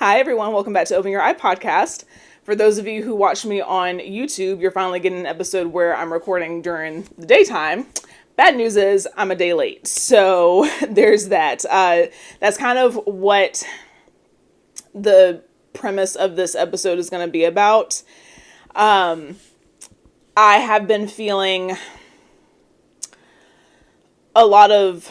Hi, everyone. Welcome back to Open Your Eye podcast. For those of you who watch me on YouTube, you're finally getting an episode where I'm recording during the daytime. Bad news is I'm a day late. So there's that. That's kind of what the premise of this episode is going to be about. I have been feeling a lot of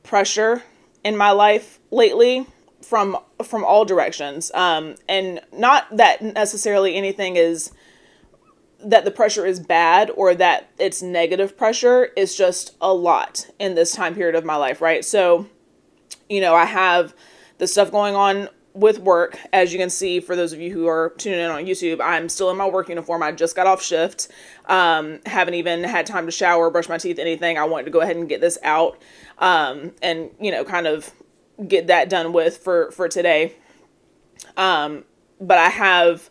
pressure in my life lately from all directions. And not that necessarily anything is that the pressure is bad or that it's negative pressure. It's just a lot in this time period of my life, right? So, I have the stuff going on with work. As you can see, for those of you who are tuning in on YouTube, I'm still in my work uniform. I just got off shift. Haven't even had time to shower, brush my teeth, anything. I wanted to go ahead and get this out, and, kind of get that done with for today. But I have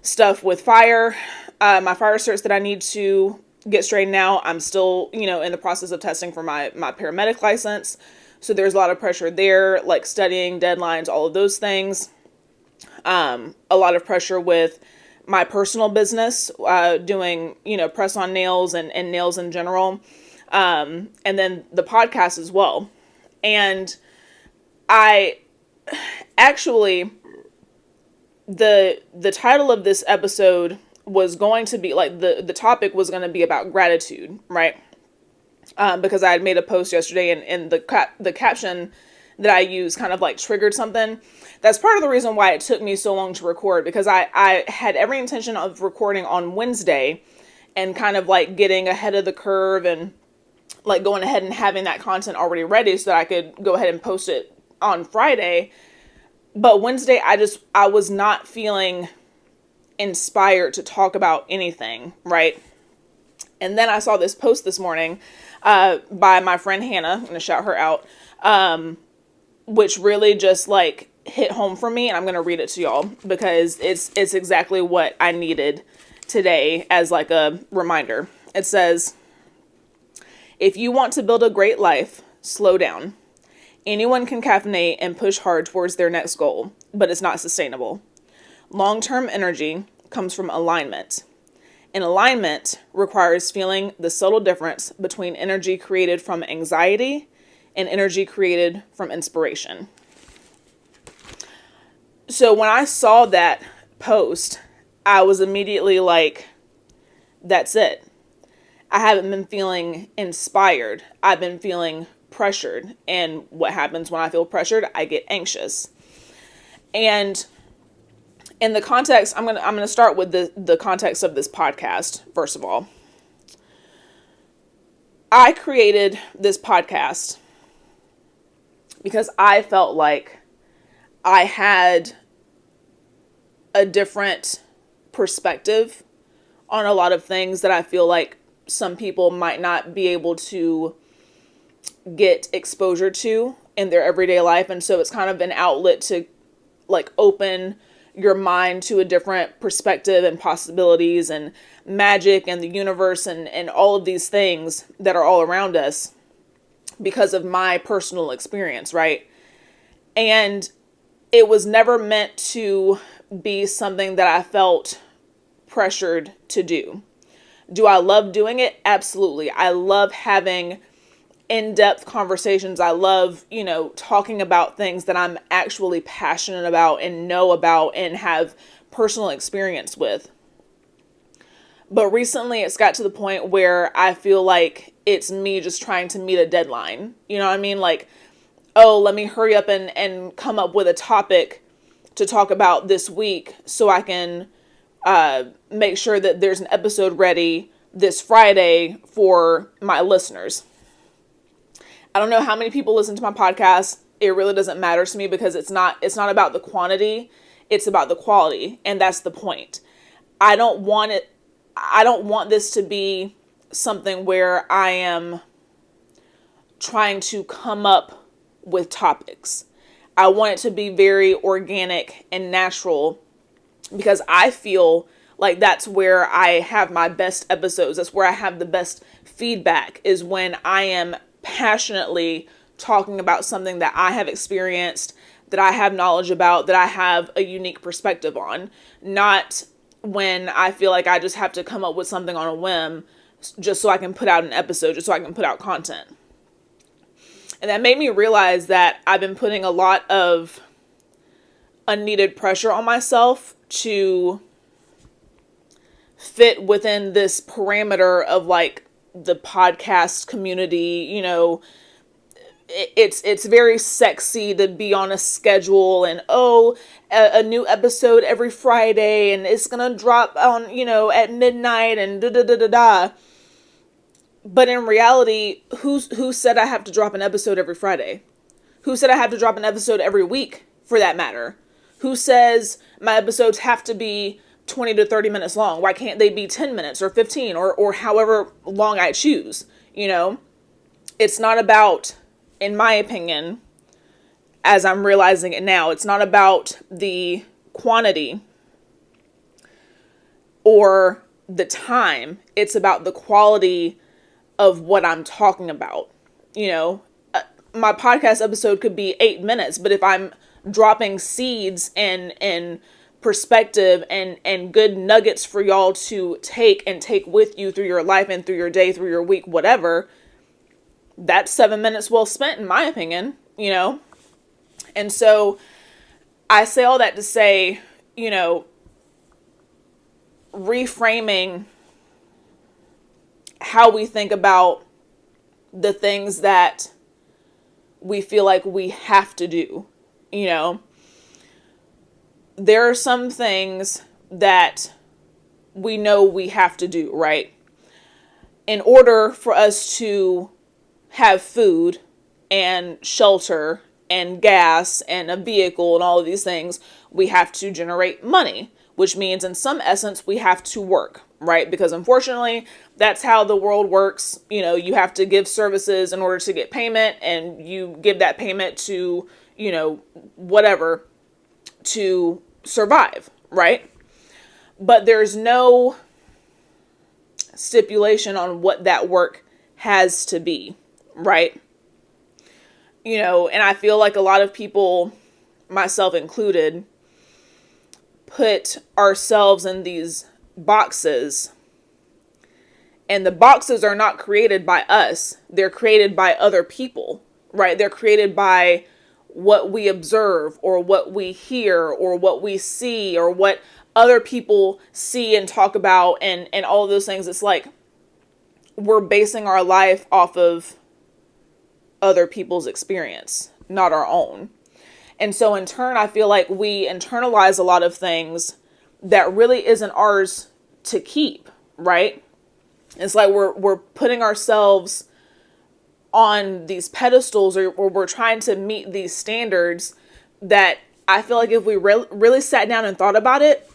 stuff with fire, my fire certs that I need to get straightened out. I'm still, in the process of testing for my paramedic license. So there's a lot of pressure there, like studying, deadlines, all of those things. A lot of pressure with my personal business, doing, press on nails and nails in general. And then the podcast as well. And I actually, the title of this episode was going to be like, the topic was going to be about gratitude, right? Because I had made a post yesterday and the caption that I used kind of like triggered something. That's part of the reason why it took me so long to record, because I had every intention of recording on Wednesday and kind of like getting ahead of the curve and like going ahead and having that content already ready so that I could go ahead and post it on Friday. But Wednesday, I was not feeling inspired to talk about anything, right? And then I saw this post this morning by my friend Hannah. I'm going to shout her out, which really just like hit home for me. And I'm going to read it to y'all because it's exactly what I needed today as like a reminder. It says, "If you want to build a great life, slow down. Anyone can caffeinate and push hard towards their next goal, but it's not sustainable. Long-term energy comes from alignment. And alignment requires feeling the subtle difference between energy created from anxiety and energy created from inspiration." So when I saw that post, I was immediately like, that's it. I haven't been feeling inspired. I've been feeling pressured. And what happens when I feel pressured? I get anxious. And in the context, I'm gonna start with the context of this podcast, first of all. I created this podcast because I felt like I had a different perspective on a lot of things that I feel like some people might not be able to get exposure to in their everyday life. And so it's kind of an outlet to like open your mind to a different perspective and possibilities and magic and the universe and all of these things that are all around us because of my personal experience, right? And it was never meant to be something that I felt pressured to do. Do I love doing it? Absolutely. I love having in-depth conversations. I love, talking about things that I'm actually passionate about and know about and have personal experience with. But recently it's got to the point where I feel like it's me just trying to meet a deadline. You know what I mean? Like, oh, let me hurry up and come up with a topic to talk about this week so I can make sure that there's an episode ready this Friday for my listeners. I don't know how many people listen to my podcast. It really doesn't matter to me because it's not about the quantity, it's about the quality. And that's the point. I don't want this to be something where I am trying to come up with topics. I want it to be very organic and natural because I feel like that's where I have my best episodes. That's where I have the best feedback, is when I am passionately talking about something that I have experienced, that I have knowledge about, that I have a unique perspective on, not when I feel like I just have to come up with something on a whim just so I can put out an episode, just so I can put out content. And that made me realize that I've been putting a lot of unneeded pressure on myself to fit within this parameter of like the podcast community. You know, it's very sexy to be on a schedule and a new episode every Friday and it's gonna drop on, you know, at midnight and da da da da da. But in reality, who said I have to drop an episode every Friday? Who said I have to drop an episode every week, for that matter? Who says my episodes have to be 20 to 30 minutes long? Why can't they be 10 minutes or 15 or however long I choose? You know, it's not about, in my opinion, as I'm realizing it now, it's not about the quantity or the time. It's about the quality of what I'm talking about. You know, my podcast episode could be 8 minutes, but if I'm dropping seeds and perspective and good nuggets for y'all to take with you through your life and through your day, through your week, whatever, that's 7 minutes well spent, in my opinion, you know? And so I say all that to say, you know, reframing how we think about the things that we feel like we have to do. You know, there are some things that we know we have to do, right? In order for us to have food and shelter and gas and a vehicle and all of these things, we have to generate money, which means in some essence we have to work, right? Because unfortunately, that's how the world works. You know, you have to give services in order to get payment, and you give that payment to, you know, whatever, to survive, right? But there's no stipulation on what that work has to be, right? You know, and I feel like a lot of people, myself included, put ourselves in these boxes, and the boxes are not created by us. They're created by other people, right? They're created by what we observe or what we hear or what we see or what other people see and talk about and all of those things. It's like we're basing our life off of other people's experience, not our own. And so in turn, I feel like we internalize a lot of things that really isn't ours to keep, right? It's like we're putting ourselves on these pedestals, or we're trying to meet these standards that I feel like if we really sat down and thought about it,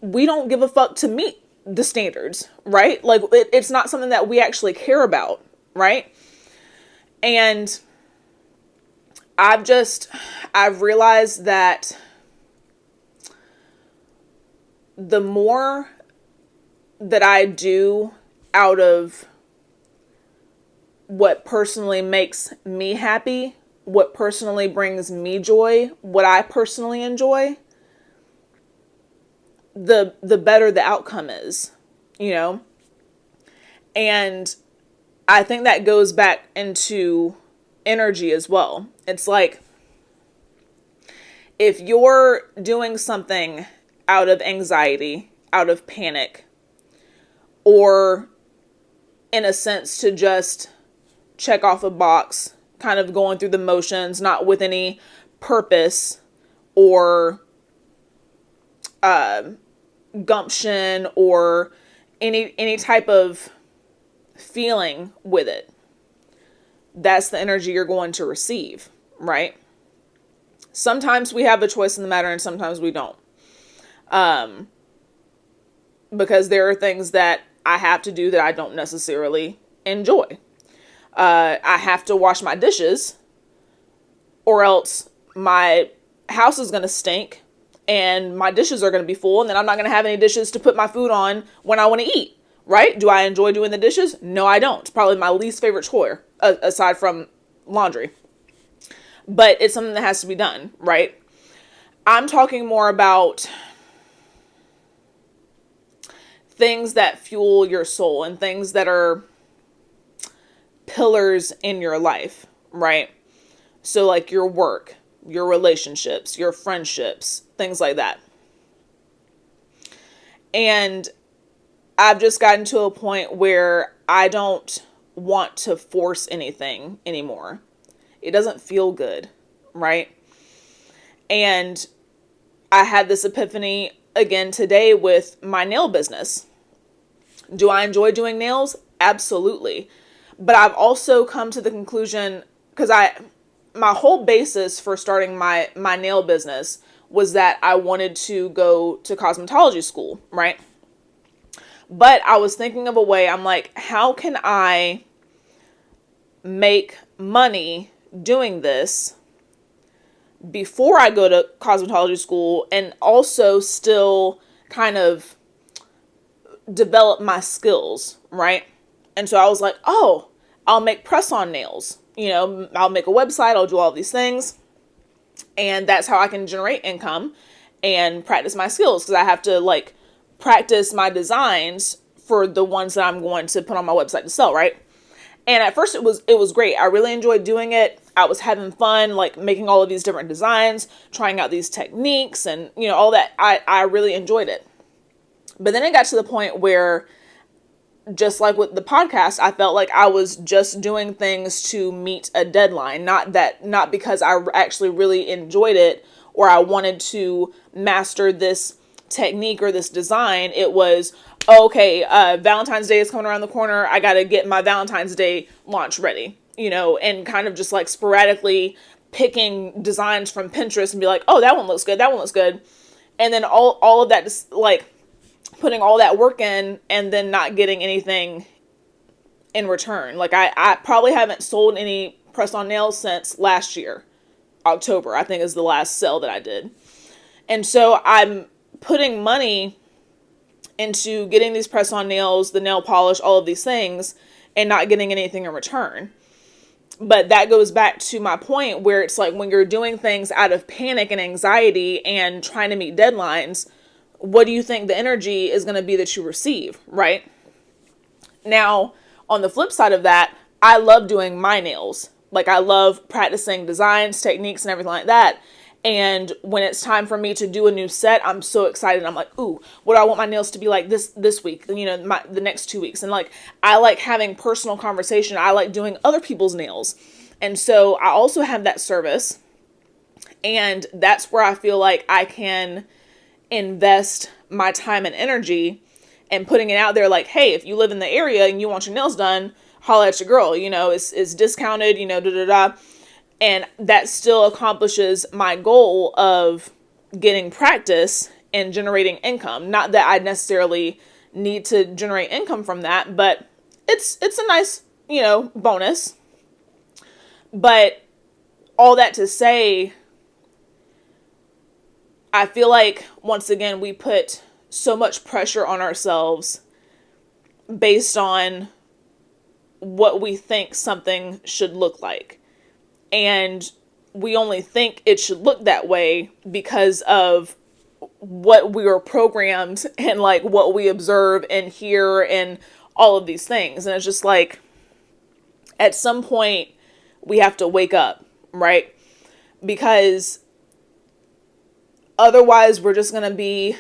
we don't give a fuck to meet the standards, right? Like it's not something that we actually care about, right? And I've realized that the more that I do out of what personally makes me happy, what personally brings me joy, what I personally enjoy, the better the outcome is, you know? And I think that goes back into energy as well. It's like, if you're doing something out of anxiety, out of panic, or in a sense to just check off a box, kind of going through the motions, not with any purpose or gumption or any type of feeling with it, that's the energy you're going to receive, right? Sometimes we have a choice in the matter and sometimes we don't. Because there are things that I have to do that I don't necessarily enjoy. I have to wash my dishes or else my house is going to stink and my dishes are going to be full, and then I'm not going to have any dishes to put my food on when I want to eat, right? Do I enjoy doing the dishes? No, I don't. It's probably my least favorite chore aside from laundry. but it's something that has to be done, right? I'm talking more about things that fuel your soul and things that are pillars in your life, right? So like your work, your relationships, your friendships, things like that. And I've just gotten to a point where I don't want to force anything anymore. It doesn't feel good, right? And I had this epiphany again today with my nail business. Do I enjoy doing nails? Absolutely. But I've also come to the conclusion, because my whole basis for starting my nail business was that I wanted to go to cosmetology school, right? But I was thinking of a way, I'm like, how can I make money doing this before I go to cosmetology school and also still kind of develop my skills, right? And so I was like, oh, I'll make press-on nails. I'll make a website, I'll do all these things. And that's how I can generate income and practice my skills, because I have to like practice my designs for the ones that I'm going to put on my website to sell, right? And at first it was great. I really enjoyed doing it. I was having fun, like making all of these different designs, trying out these techniques and, all that. I really enjoyed it. But then it got to the point where, just like with the podcast, I felt like I was just doing things to meet a deadline, not because I actually really enjoyed it or I wanted to master this technique or this design. It was, okay, Valentine's Day is coming around the corner. I got to get my Valentine's Day launch ready, and kind of just like sporadically picking designs from Pinterest and be like, oh, that one looks good. That one looks good. And then all of that, just like putting all that work in and then not getting anything in return. Like I probably haven't sold any press-on nails since last year. October, I think, is the last sale that I did. And so I'm putting money into getting these press-on nails, the nail polish, all of these things, and not getting anything in return. But that goes back to my point where it's like when you're doing things out of panic and anxiety and trying to meet deadlines, what do you think the energy is going to be that you receive, right? Now, on the flip side of that, I love doing my nails. Like I love practicing designs, techniques, and everything like that. And when it's time for me to do a new set, I'm so excited. I'm like, ooh, what do I want my nails to be like this week? The next 2 weeks. And like, I like having personal conversation. I like doing other people's nails. And so I also have that service. And that's where I feel like I can invest my time and energy and putting it out there like, hey, if you live in the area and you want your nails done, holla at your girl, it's discounted, and that still accomplishes my goal of getting practice and generating income. Not that I necessarily need to generate income from that, but it's a nice, bonus. But all that to say, I feel like, once again, we put so much pressure on ourselves based on what we think something should look like. And we only think it should look that way because of what we were programmed and like what we observe and hear and all of these things. And it's just like, at some point we have to wake up, right? Because otherwise, we're just going to be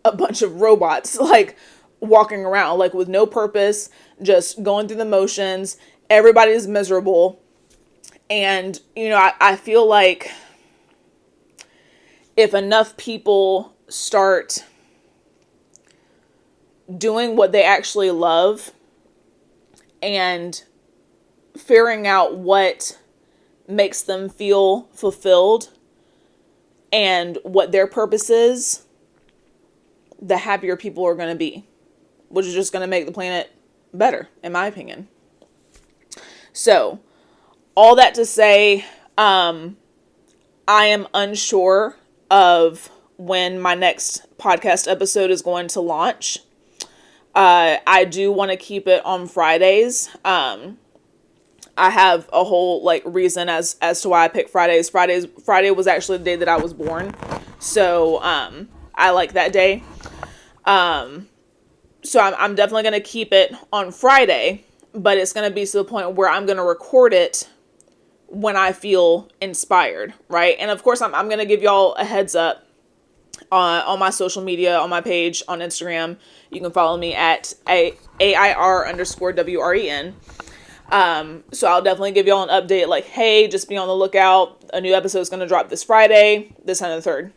a bunch of robots, like walking around, like with no purpose, just going through the motions. Everybody's miserable. And, I feel like if enough people start doing what they actually love and figuring out what makes them feel fulfilled and what their purpose is, the happier people are going to be, which is just going to make the planet better, in my opinion. So, all that to say, I am unsure of when my next podcast episode is going to launch. I do want to keep it on Fridays. I have a whole like reason as to why I picked Fridays. Friday was actually the day that I was born. So I like that day. So I'm definitely going to keep it on Friday, but it's going to be to the point where I'm going to record it when I feel inspired, right? And of course, I'm going to give y'all a heads up on my social media, on my page, on Instagram. You can follow me at AIR_WREN. So I'll definitely give y'all an update like, hey, just be on the lookout. A new episode is going to drop this Friday, this and the third.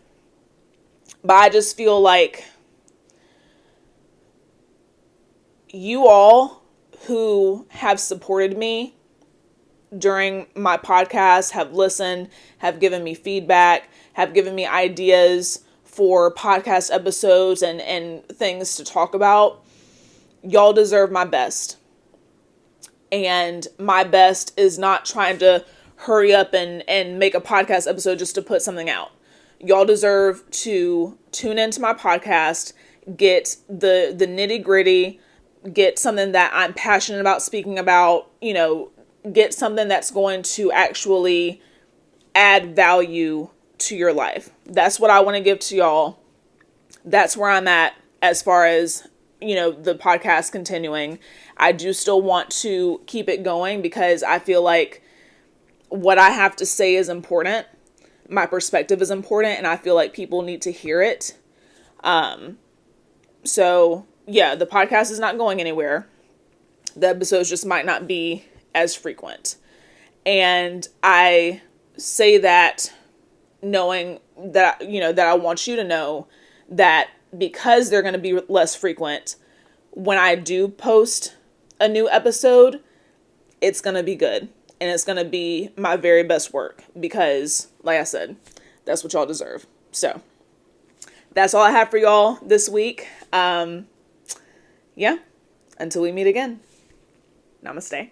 But I just feel like you all who have supported me during my podcast, have listened, have given me feedback, have given me ideas for podcast episodes and things to talk about. Y'all deserve my best. And my best is not trying to hurry up and make a podcast episode just to put something out. Y'all deserve to tune into my podcast, get the nitty gritty, get something that I'm passionate about speaking about, get something that's going to actually add value to your life. That's what I want to give to y'all. That's where I'm at as far as, the podcast continuing. I do still want to keep it going because I feel like what I have to say is important. My perspective is important, and I feel like people need to hear it. So yeah, the podcast is not going anywhere. The episodes just might not be as frequent. And I say that knowing that, that I want you to know that because they're going to be less frequent, when I do post a new episode, it's going to be good. And it's going to be my very best work because, like I said, that's what y'all deserve. So that's all I have for y'all this week. Yeah, until we meet again. Namaste.